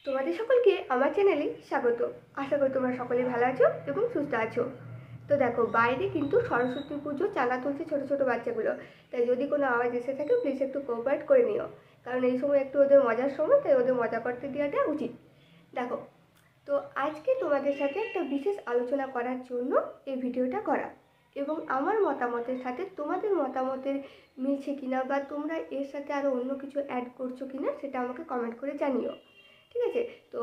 তোমাদের সকলকে আমার চ্যানেলে স্বাগত। আশা করি তোমরা সকলে ভালো আছো এবং সুস্থ আছো। তো দেখো, বাইরে কিন্তু সরস্বতী পুজো চাঁদা তুলছে ছোটো ছোটো বাচ্চাগুলো। তাই যদি কোনো আওয়াজ এসে থাকে প্লিজ একটু কোঅপারেট করে নিও, কারণ এই সময় একটু ওদের মজার সময়, তাই ওদের মজা করতে দেওয়াটা উচিত। দেখো, তো আজকে তোমাদের সাথে একটা বিশেষ আলোচনা করার জন্য এই ভিডিওটা করা, এবং আমার মতামতের সাথে তোমাদের মতামতের মিলছে কিনা বা তোমরা এর সাথে আরও অন্য কিছু অ্যাড করছো কিনা সেটা আমাকে কমেন্ট করে জানিও, ঠিক আছে? তো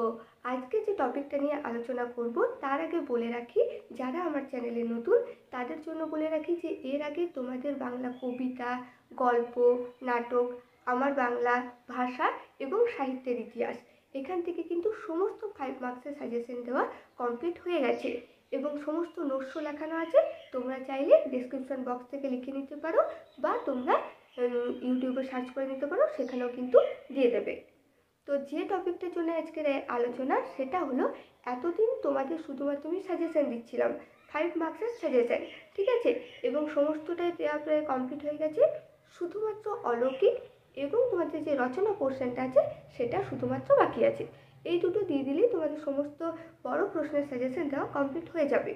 আজকে যে টপিকটা নিয়ে আলোচনা করব তার আগে বলে রাখি, যারা আমার চ্যানেলে নতুন তাদের জন্য বলে রাখি যে এর আগে তোমাদের বাংলা কবিতা, গল্প, নাটক, আমার বাংলা ভাষা এবং সাহিত্যের ইতিহাস, এখান থেকে কিন্তু সমস্ত 5 মার্কসের সাজেশন দেওয়া কমপ্লিট হয়ে গেছে এবং সমস্ত নোটসও লেখানো আছে। তোমরা চাইলে ডেসক্রিপশন বক্স থেকে লিখে নিতে পারো বা তোমরা ইউটিউবে সার্চ করে নিতে পারো, সেখানেও কিন্তু দিয়ে দেবে। তো যে টপিকটার জন্য আজকের আলোচনা সেটা হলো, এতদিন তোমাদের শুধুমাত্র আমি সাজেশন দিচ্ছিলাম, 5 মার্কসের সাজেশন, ঠিক আছে? এবং সমস্তটাই দেওয়া প্রায় কমপ্লিট হয়ে গেছে। শুধুমাত্র অলৌকিক এবং তোমাদের যে রচনা পোর্শনটা আছে সেটা শুধুমাত্র বাকি আছে। এই দুটো দিয়ে দিলেই তোমাদের সমস্ত বড় প্রশ্নের সাজেশন দেওয়া কমপ্লিট হয়ে যাবে।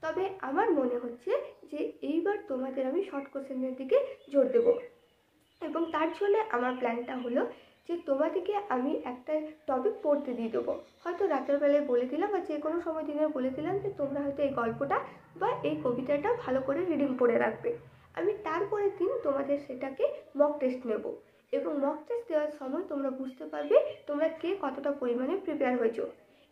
তবে আমার মনে হচ্ছে যে এইবার তোমাদের আমি শর্ট কোশ্চেনের দিকে জোর দেবো, এবং তার জন্য আমার প্ল্যানটা হলো যে তোমাদেরকে আমি একটা টপিক পড়তে দিয়ে দেবো। হয়তো রাতের বেলায় বলে দিলাম বা যে কোনো সময় দিনে বলে দিলাম যে তোমরা হয়তো এই গল্পটা বা এই কবিতাটা ভালো করে রিডিং পড়ে রাখবে। আমি তারপরের দিন তোমাদের সেটাকে মক টেস্ট নেব, এবং মক টেস্ট দেওয়ার সময় তোমরা বুঝতে পারবে তোমরা কে কতটা পরিমাণে প্রিপেয়ার হয়েছো,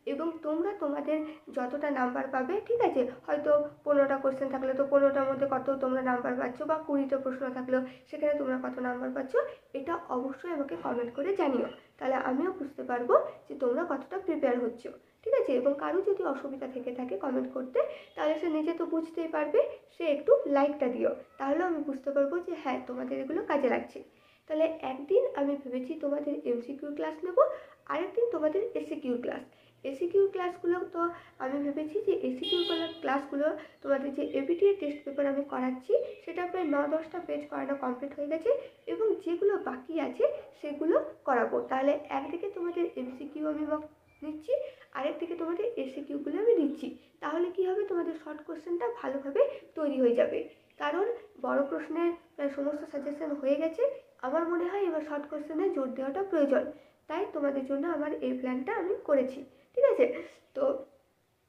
এবং তোমরা তোমাদের যতটা নাম্বার পাবে, ঠিক আছে, হয়তো 15টা কোশ্চেন থাকলে তো 15টার মধ্যে কত তোমরা নাম্বার পাচ্ছ, বা 20টা প্রশ্ন থাকলেও সেখানে তোমরা কত নাম্বার পাচ্ছ, এটা অবশ্যই আমাকে কমেন্ট করে জানিও। তাহলে আমিও বুঝতে পারবো যে তোমরা কতটা প্রিপেয়ার হচ্ছ, ঠিক আছে? এবং কারো যদি অসুবিধা থেকে থাকে কমেন্ট করতে, তাহলে সে নিজে তো বুঝতেই পারবে, সে একটু লাইকটা দিও, তাহলেও আমি বুঝতে পারবো যে হ্যাঁ তোমাদের এগুলো কাজে লাগছে। তাহলে একদিন আমি ভেবেছি তোমাদের এমসিকিউ ক্লাস নেব, আরেকদিন তোমাদের এসিকিউ ক্লাস। এসিকিউ ক্লাসগুলো তো আমি ভেবেছি যে এসিকিউ ক্লাসগুলো তোমাদের যে এবিটিএ টেস্ট পেপার আমি করাচ্ছি সেটা প্রায় 9-10টা পেজ করানো কমপ্লিট হয়ে গেছে, এবং যেগুলো বাকি আছে সেগুলো করাবো। তাহলে একদিকে তোমাদের এমসিকিউ আমি নিচ্ছি, আরেকদিকে তোমাদের এসিকিউগুলো আমি নিচ্ছি। তাহলে কি হবে, তোমাদের শর্ট কোশ্চেনটা ভালোভাবে তৈরি হয়ে যাবে। কারণ বড় প্রশ্নের প্রায় সমস্ত সাজেশন হয়ে গেছে, আমার মনে হয় এবার শর্ট কোশ্চেনে জোর দেওয়াটা প্রয়োজন। তাই তোমাদের জন্য আমার এই প্ল্যানটা আমি করেছি, ঠিক আছে? তো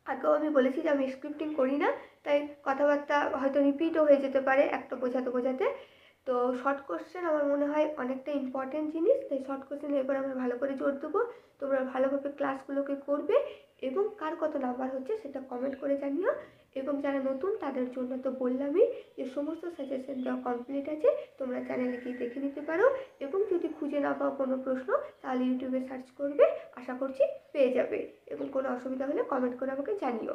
আগেও আমি বলেছি যে আমি স্ক্রিপ্টিং করি না, তাই কথাবার্তা হয়তো রিপিটও হয়ে যেতে পারে একটা বোঝাতে বোঝাতে। তো শর্ট কোশ্চেন আমার মনে হয় অনেকটা ইম্পর্টেন্ট জিনিস, তাই শর্ট কোশ্চেনে এবার আমরা ভালো করে জোর দেবো। তোমরা ভালোভাবে ক্লাসগুলোকে করবে এবং কার কত নাম্বার হচ্ছে সেটা কমেন্ট করে জানিও। এবং যারা নতুন তাদের জন্য তো বললামই যে সমস্ত সাজেশন দেওয়া কমপ্লিট আছে, তোমরা চ্যানেলে গিয়ে দেখে নিতে পারো, এবং যদি খুঁজে না পাও কোনো প্রশ্ন তাহলে ইউটিউবে সার্চ করবে, আশা করছি পেয়ে যাবে। এবং কোনো অসুবিধা হলে কমেন্ট করে আমাকে জানিও।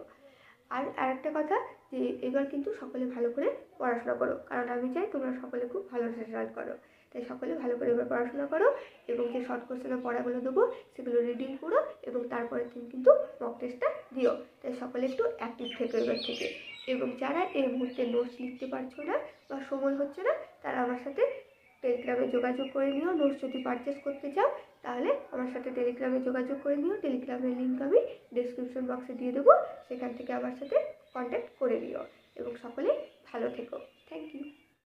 আর আরেকটা কথা, যে এবার কিন্তু সকলে ভালো করে পড়াশোনা করো, কারণ আমি চাই তোমরা সকলে খুব ভালো রেজাল্ট করো। তাই সকলে ভালো করে এবার পড়াশোনা করো, এবং যে শর্ট কোশ্চেনের পড়াগুলো দেবো সেগুলো রিডিং করো, এবং তারপরের দিন কিন্তু মক টেস্টটা দিও। তাই সকলে একটু অ্যাক্টিভ থেকো এবার থেকে। এবং যারা এই মুহূর্তে নোটস লিখতে পারছো না বা সময় হচ্ছে না, তারা আমার সাথে টেলিগ্রামে যোগাযোগ করে নিও। নোটস যদি পারচেস করতে চাও তাহলে আমার সাথে টেলিগ্রামে যোগাযোগ করে নিও। টেলিগ্রামের লিঙ্ক আমি ডেসক্রিপশন বক্সে দিয়ে দেবো, সেখান থেকে আমার সাথে কন্ট্যাক্ট করে নিও। এবং সকলে ভালো থেকো। Thank you.